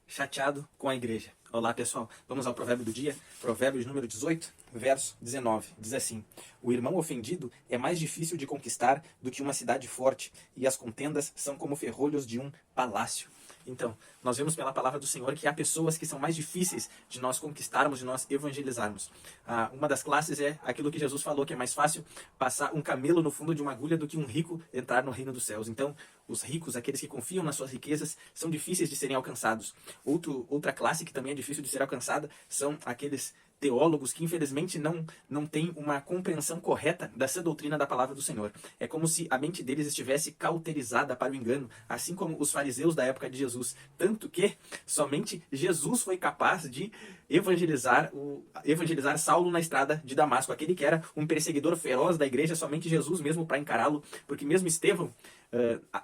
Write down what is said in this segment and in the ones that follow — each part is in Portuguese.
chateado com a igreja. Olá pessoal, vamos ao provérbio do dia, provérbios número 18, verso 19, diz assim: o irmão ofendido é mais difícil de conquistar do que uma cidade forte, e as contendas são como ferrolhos de um palácio. Então, nós vemos pela palavra do Senhor que há pessoas que são mais difíceis de nós conquistarmos, de nós evangelizarmos. Uma das classes é aquilo que Jesus falou, que é mais fácil passar um camelo no fundo de uma agulha do que um rico entrar no reino dos céus. Então, os ricos, aqueles que confiam nas suas riquezas, são difíceis de serem alcançados. Outra classe que também é difícil de ser alcançada são aqueles teólogos que infelizmente não têm uma compreensão correta da sã doutrina da palavra do Senhor. É como se a mente deles estivesse cauterizada para o engano, assim como os fariseus da época de Jesus. Tanto que somente Jesus foi capaz de evangelizar Saulo na estrada de Damasco. Aquele que era um perseguidor feroz da igreja, somente Jesus mesmo para encará-lo, porque mesmo Estevão,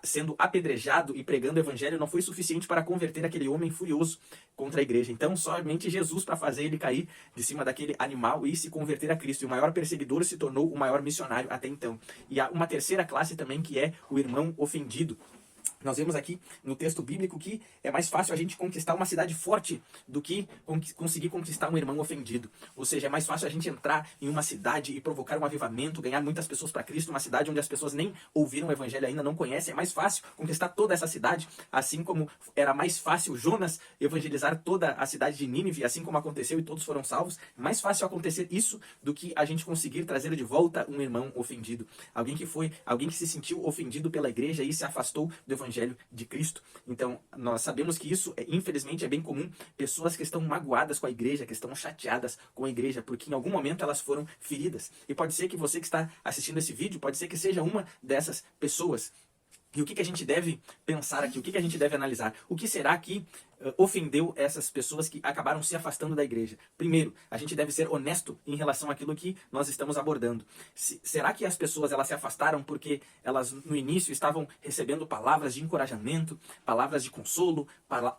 sendo apedrejado e pregando o evangelho, não foi suficiente para converter aquele homem furioso contra a igreja. Então, somente Jesus para fazer ele cair de cima daquele animal e se converter a Cristo. E o maior perseguidor se tornou o maior missionário até então. E há uma terceira classe também, que é o irmão ofendido. Nós vemos aqui no texto bíblico que é mais fácil a gente conquistar uma cidade forte do que conseguir conquistar um irmão ofendido. Ou seja, é mais fácil a gente entrar em uma cidade e provocar um avivamento, ganhar muitas pessoas para Cristo, uma cidade onde as pessoas nem ouviram o evangelho ainda, não conhecem. É mais fácil conquistar toda essa cidade, assim como era mais fácil Jonas evangelizar toda a cidade de Nínive, assim como aconteceu e todos foram salvos. É mais fácil acontecer isso do que a gente conseguir trazer de volta um irmão ofendido. Alguém que se sentiu ofendido pela igreja e se afastou do evangelho de Cristo. Então, nós sabemos que isso, infelizmente, é bem comum. Pessoas que estão magoadas com a igreja, que estão chateadas com a igreja, porque em algum momento elas foram feridas. E pode ser que você que está assistindo esse vídeo, pode ser que seja uma dessas pessoas. E o que a gente deve pensar aqui? O que a gente deve analisar? O que será que ofendeu essas pessoas que acabaram se afastando da igreja? Primeiro, a gente deve ser honesto em relação àquilo que nós estamos abordando. Será que as pessoas elas se afastaram porque elas no início estavam recebendo palavras de encorajamento, palavras de consolo,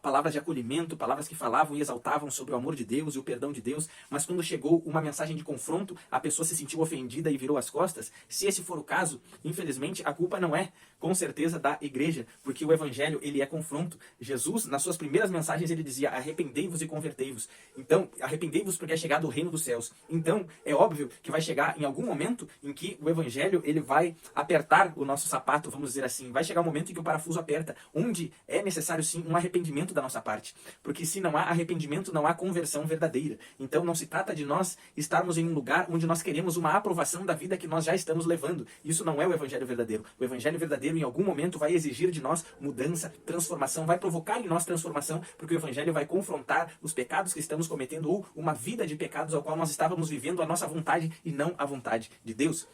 palavras de acolhimento, palavras que falavam e exaltavam sobre o amor de Deus e o perdão de Deus, mas quando chegou uma mensagem de confronto, a pessoa se sentiu ofendida e virou as costas? Se esse for o caso, infelizmente, a culpa não é, com certeza, da igreja, porque o evangelho ele é confronto. Jesus, nas suas primeiras mensagens, ele dizia: arrependei-vos e convertei-vos. Então, arrependei-vos porque é chegado o reino dos céus. Então, é óbvio que vai chegar em algum momento em que o evangelho ele vai apertar o nosso sapato, vamos dizer assim. Vai chegar um momento em que o parafuso aperta, onde é necessário sim um arrependimento da nossa parte. Porque se não há arrependimento, não há conversão verdadeira. Então, não se trata de nós estarmos em um lugar onde nós queremos uma aprovação da vida que nós já estamos levando. Isso não é o evangelho verdadeiro. O evangelho verdadeiro, em algum momento, vai exigir de nós mudança, transformação, vai provocar em nós transformação, porque o evangelho vai confrontar os pecados que estamos cometendo ou uma vida de pecados ao qual nós estávamos vivendo a nossa vontade e não a vontade de Deus.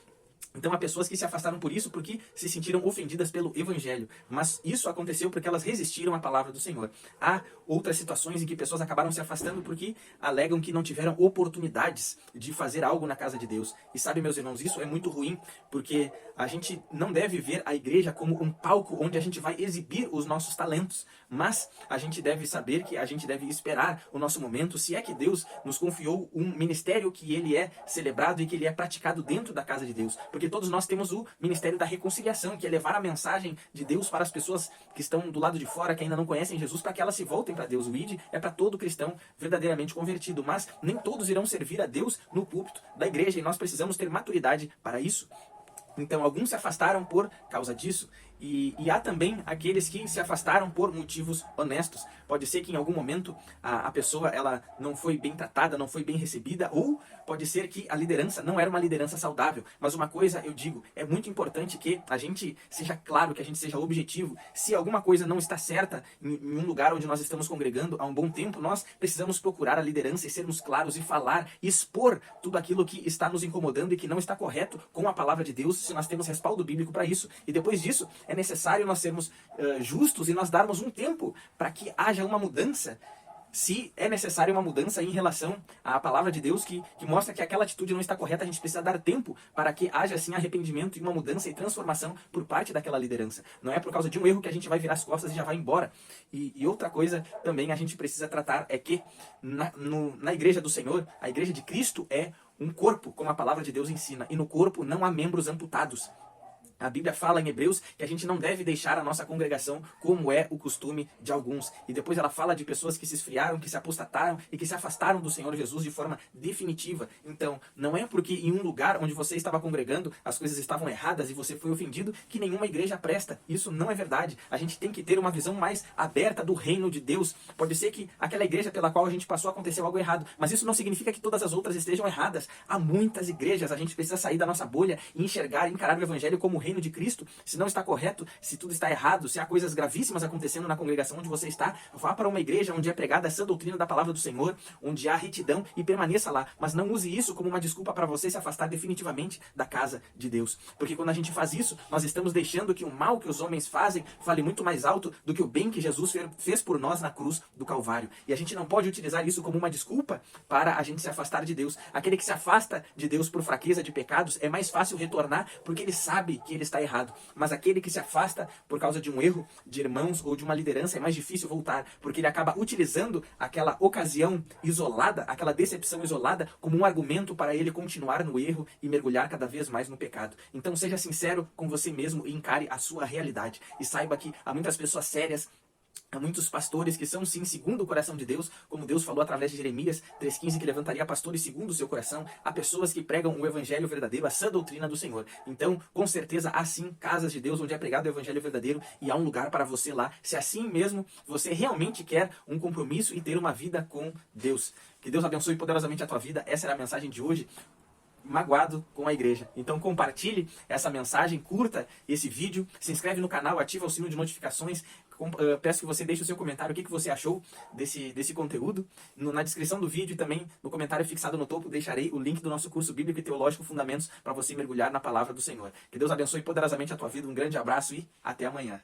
Então há pessoas que se afastaram por isso, porque se sentiram ofendidas pelo evangelho. Mas isso aconteceu porque elas resistiram à palavra do Senhor. Há outras situações em que pessoas acabaram se afastando porque alegam que não tiveram oportunidades de fazer algo na casa de Deus. E sabe, meus irmãos, isso é muito ruim, porque a gente não deve ver a igreja como um palco onde a gente vai exibir os nossos talentos. Mas a gente deve saber que a gente deve esperar o nosso momento, se é que Deus nos confiou um ministério que ele é celebrado e que ele é praticado dentro da casa de Deus. Porque todos nós temos o ministério da reconciliação, que é levar a mensagem de Deus para as pessoas que estão do lado de fora, que ainda não conhecem Jesus, para que elas se voltem para Deus. O ID é para todo cristão verdadeiramente convertido, mas nem todos irão servir a Deus no púlpito da igreja, e nós precisamos ter maturidade para isso. Então, alguns se afastaram por causa disso. E há também aqueles que se afastaram por motivos honestos. Pode ser que em algum momento a pessoa ela não foi bem tratada, não foi bem recebida, ou pode ser que a liderança não era uma liderança saudável. Mas uma coisa eu digo, é muito importante que a gente seja claro, que a gente seja objetivo. Se alguma coisa não está certa em um lugar onde nós estamos congregando há um bom tempo, nós precisamos procurar a liderança e sermos claros e falar, e expor tudo aquilo que está nos incomodando e que não está correto com a palavra de Deus, se nós temos respaldo bíblico para isso. E depois disso, é necessário nós sermos justos e nós darmos um tempo para que haja uma mudança, se é necessário uma mudança em relação à palavra de Deus que mostra que aquela atitude não está correta. A gente precisa dar tempo para que haja assim arrependimento e uma mudança e transformação por parte daquela liderança. Não é por causa de um erro que a gente vai virar as costas e já vai embora. E outra coisa também a gente precisa tratar é que na igreja do Senhor, a igreja de Cristo é um corpo, como a palavra de Deus ensina, e no corpo não há membros amputados. A Bíblia fala em Hebreus que a gente não deve deixar a nossa congregação como é o costume de alguns. E depois ela fala de pessoas que se esfriaram, que se apostataram e que se afastaram do Senhor Jesus de forma definitiva. Então, não é porque em um lugar onde você estava congregando as coisas estavam erradas e você foi ofendido que nenhuma igreja presta. Isso não é verdade. A gente tem que ter uma visão mais aberta do reino de Deus. Pode ser que aquela igreja pela qual a gente passou aconteceu algo errado, mas isso não significa que todas as outras estejam erradas. Há muitas igrejas, a gente precisa sair da nossa bolha e enxergar, encarar o evangelho como o reino de Cristo. Se não está correto, se tudo está errado, se há coisas gravíssimas acontecendo na congregação onde você está, vá para uma igreja onde é pregada essa doutrina da palavra do Senhor, onde há retidão e permaneça lá. Mas não use isso como uma desculpa para você se afastar definitivamente da casa de Deus. Porque quando a gente faz isso, nós estamos deixando que o mal que os homens fazem fale muito mais alto do que o bem que Jesus fez por nós na cruz do Calvário. E a gente não pode utilizar isso como uma desculpa para a gente se afastar de Deus. Aquele que se afasta de Deus por fraqueza de pecados é mais fácil retornar porque ele sabe que ele está errado. Mas aquele que se afasta por causa de um erro de irmãos ou de uma liderança é mais difícil voltar, porque ele acaba utilizando aquela ocasião isolada, aquela decepção isolada, como um argumento para ele continuar no erro e mergulhar cada vez mais no pecado. Então seja sincero com você mesmo e encare a sua realidade. E saiba que há muitas pessoas sérias, há muitos pastores que são sim segundo o coração de Deus, como Deus falou através de Jeremias 3,15, que levantaria pastores segundo o seu coração. Há pessoas que pregam o evangelho verdadeiro, a sã doutrina do Senhor. Então, com certeza, há sim casas de Deus onde é pregado o evangelho verdadeiro e há um lugar para você lá, se assim mesmo você realmente quer um compromisso e ter uma vida com Deus. Que Deus abençoe poderosamente a tua vida. Essa era a mensagem de hoje. Magoado com a igreja. Então compartilhe essa mensagem, curta esse vídeo, se inscreve no canal, ativa o sino de notificações. Peço que você deixe o seu comentário, o que você achou desse conteúdo. Na descrição do vídeo e também no comentário fixado no topo deixarei o link do nosso curso Bíblico e Teológico Fundamentos para você mergulhar na palavra do Senhor. Que Deus abençoe poderosamente a tua vida, um grande abraço e até amanhã.